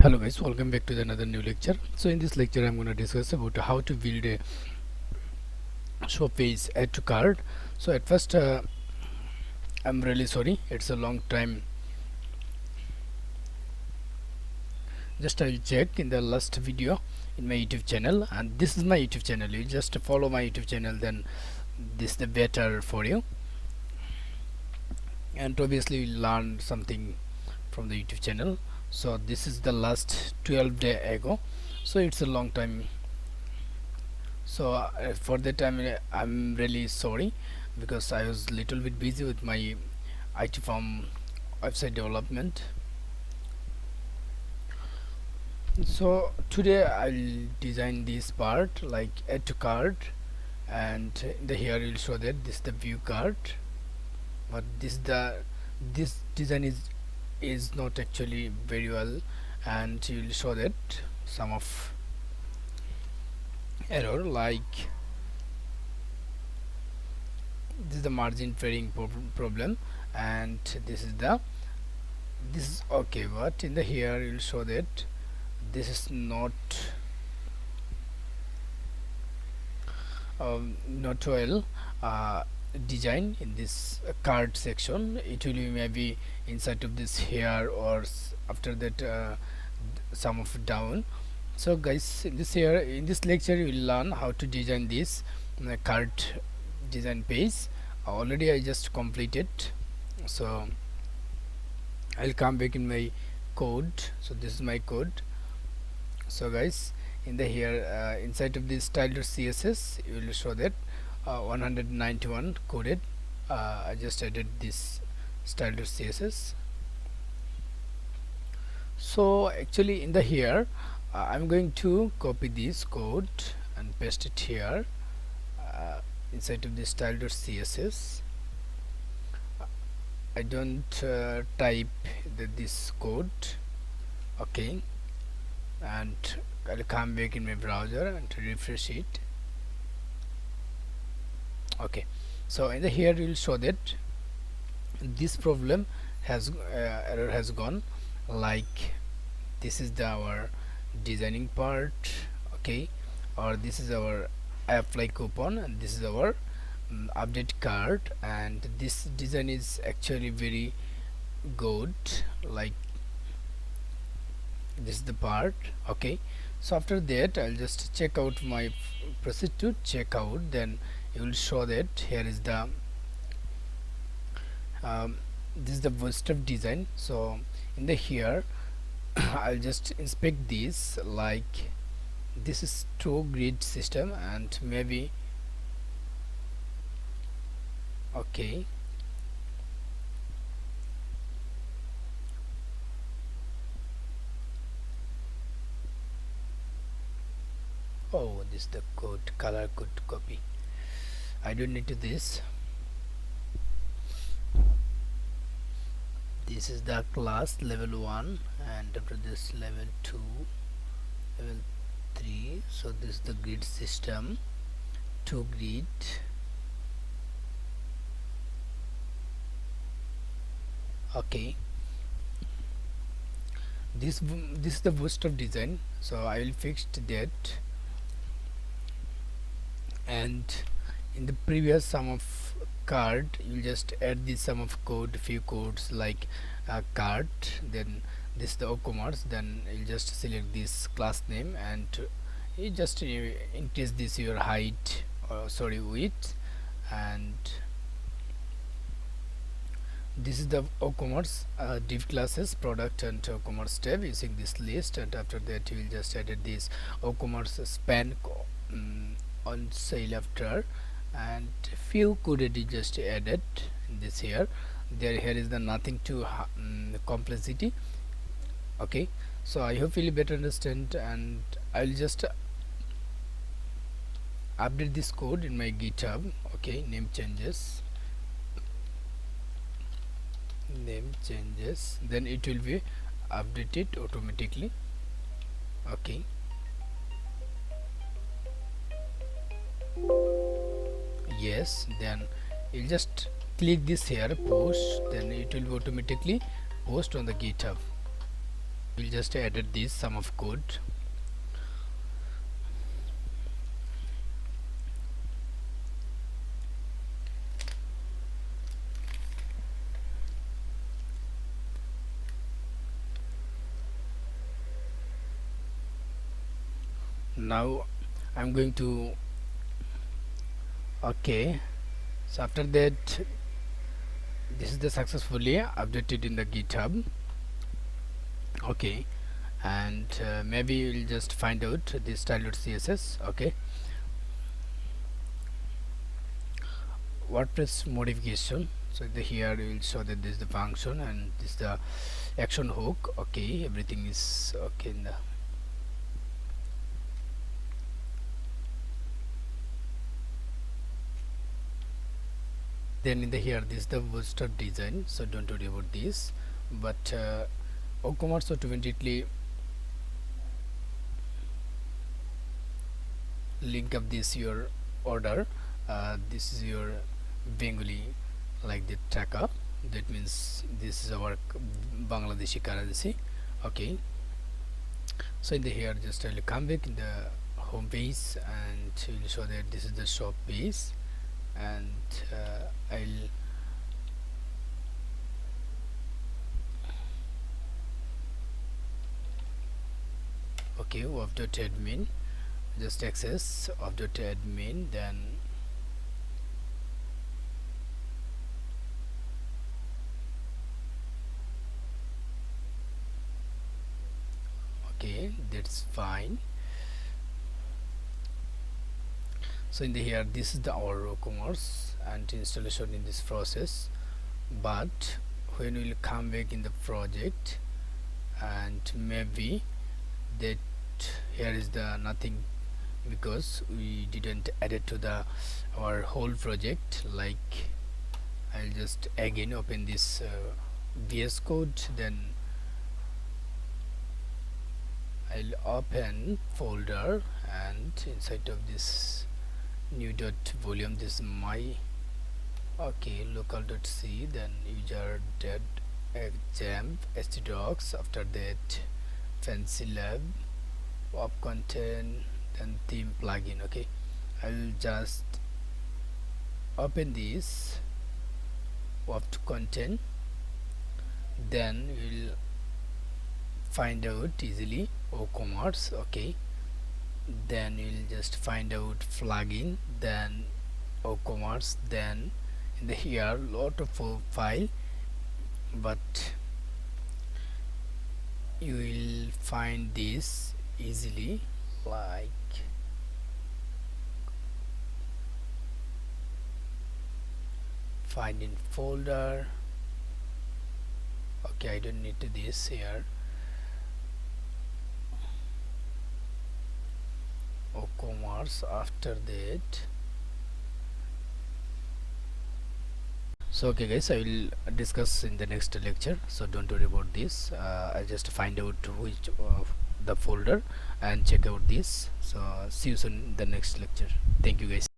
Hello guys, welcome back to another new lecture. So in this lecture I'm going to discuss about how to build a shop page add to cart. So at first I'm really sorry, it's a long time. Just I checked in the last video in my YouTube channel, and this is my YouTube channel. You just follow my YouTube channel, then this is the better for you, and obviously you learn something from the YouTube channel. So this is the last 12 day ago, so it's a long time. So for that I'm really sorry, because I was little bit busy with my IT firm website development. So today I'll design this part like add to cart, and in the here you'll show that this is the view cart, but this design is not actually very well, and you'll show that some of error, like this is the margin trading problem, and this is okay, but in the here you'll show that this is not well design in this card section. It will be maybe inside of this here, or after that some of down. So guys, in this lecture you will learn how to design this card design page. Already I just completed, so I'll come back in my code. So this is my code. So guys, in the here inside of this style.css you will show that 191 coded. I just added this style.css. So actually in the here I'm going to copy this code and paste it here inside of this style.css. I don't type this code, okay, and I'll come back in my browser and refresh it. Okay, so in the here you will show that this problem has error has gone, like this is our designing part, okay, or this is our apply coupon, and this is our update card, and this design is actually very good, like this is the part, okay. So after that I'll just check out my proceed to checkout, then you will show that here is the this is the bootstrap design. So in the here I'll just inspect this, like this is two grid system, and maybe okay, oh, this is the code color code copy. I don't need to this. This is the class level 1, and after this level 2, level 3. So this is the grid system, 2 grid, okay. This is the bootstrap design, so I will fix that. And in the previous sum of card you just add this sum of code, few codes like card, then this is the Woocommerce, then you just select this class name, and you just increase this your height, sorry, width, and this is the Woocommerce div classes, product and Woocommerce tab using this list, and after that you will just add this Woocommerce span on sale after, and few coded you just added in this here. Here is the nothing to complexity, okay. So I hope you'll better understand, and I'll just update this code in my GitHub, okay. Name changes, then it will be updated automatically, okay. Yes, then you just click this here post, then it will be automatically post on the GitHub. we'll just edit this sum of code. Now I'm going to okay. So after that, this is the successfully updated in the GitHub. Okay, and maybe we'll just find out this style.css. Okay, WordPress modification. So here we will show that this is the function and this is the action hook. Okay, everything is okay in the then in the here this is the booster design, so don't worry about this. But Woocommerce automatically link up this your order. This is your Bengali like the taka, that means this is our Bangladeshi currency. Okay, so in the here just I'll come back in the home page and will show that this is the shop page, and I'll okay of.admin, just access of.admin, then okay, that's fine. So in the here this is the our Woocommerce and installation in this process. But when we'll come back in the project, and maybe that here is the nothing because we didn't add it to the our whole project. Like I'll just again open this VS Code, then I'll open folder, and inside of this new dot volume, this is my okay local.c, then user dot exam htdocs, after that fancy lab of content, then theme plugin. Okay, I'll just open this of content, then we'll find out easily Woocommerce. Okay, then we'll just find out plugin, then Woocommerce, then in the here lot of file, but you will find this easily, like find in folder. Okay, I don't need this here. Woocommerce, after that. So okay guys, I will discuss in the next lecture, so don't worry about this. I'll just find out which the folder and check out this. So see you soon in the next lecture. Thank you guys.